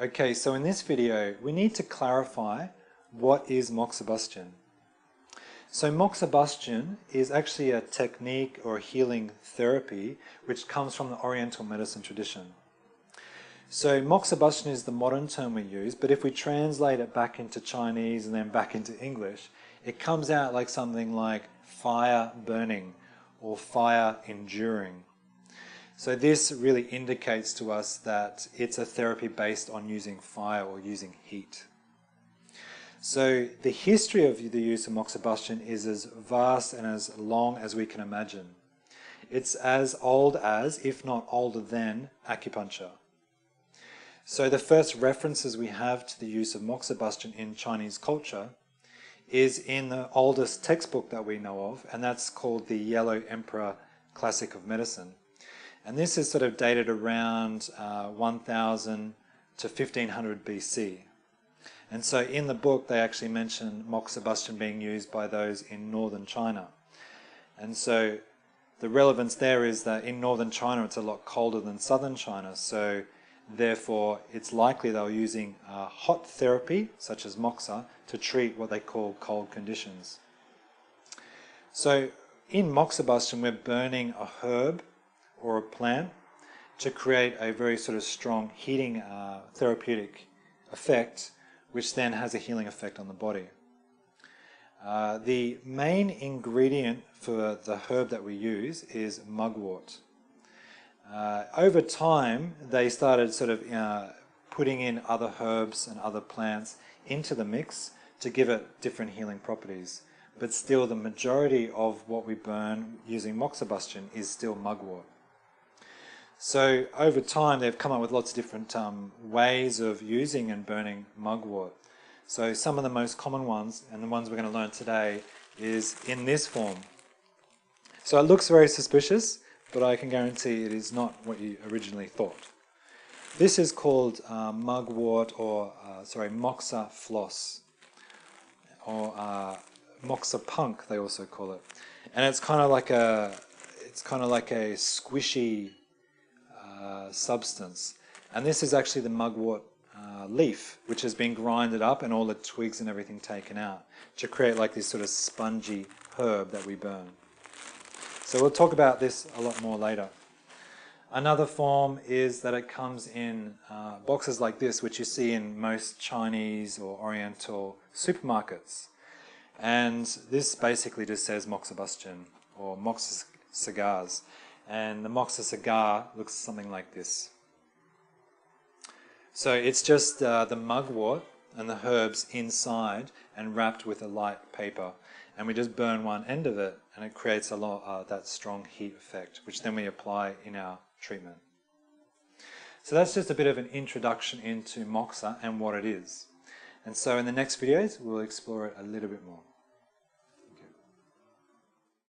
Okay, so in this video we need to clarify what is moxibustion. So moxibustion is actually a technique or a healing therapy which comes from the Oriental medicine tradition. So moxibustion is the modern term we use, but if we translate it back into Chinese and then back into English, it comes out like something like fire burning or fire enduring. So this really indicates to us that it's a therapy based on using fire or using heat. So the history of the use of moxibustion is as vast and as long as we can imagine. It's as old as, if not older than, acupuncture. So the first references we have to the use of moxibustion in Chinese culture is in the oldest textbook that we know of, and that's called the Yellow Emperor Classic of Medicine. And this is sort of dated around 1000 to 1500 BC. And so in the book they actually mention moxibustion being used by those in northern China. And so the relevance there is that in northern China it's a lot colder than southern China, so therefore it's likely they were using hot therapy, such as moxa, to treat what they call cold conditions. So in moxibustion we're burning a herb or a plant to create a very sort of strong heating therapeutic effect, which then has a healing effect on the body. The main ingredient for the herb that we use is mugwort. Over time they started sort of putting in other herbs and other plants into the mix to give it different healing properties, but still the majority of what we burn using moxibustion is still mugwort. So over time they've come up with lots of different ways of using and burning mugwort. So some of the most common ones, and the ones we're going to learn today, is in this form. So it looks very suspicious, but I can guarantee it is not what you originally thought. This is called mugwort, or moxa floss, or moxa punk they also call it, and it's kind of like a squishy substance. And this is actually the mugwort leaf, which has been grinded up and all the twigs and everything taken out to create like this sort of spongy herb that we burn. So we'll talk about this a lot more later. Another form is that it comes in boxes like this, which you see in most Chinese or Oriental supermarkets. And this basically just says moxibustion or moxa cigars. And the moxa cigar looks something like this. So it's just the mugwort and the herbs inside and wrapped with a light paper. And we just burn one end of it and it creates a lot that strong heat effect, which then we apply in our treatment. So that's just a bit of an introduction into moxa and what it is. And so in the next videos we'll explore it a little bit more.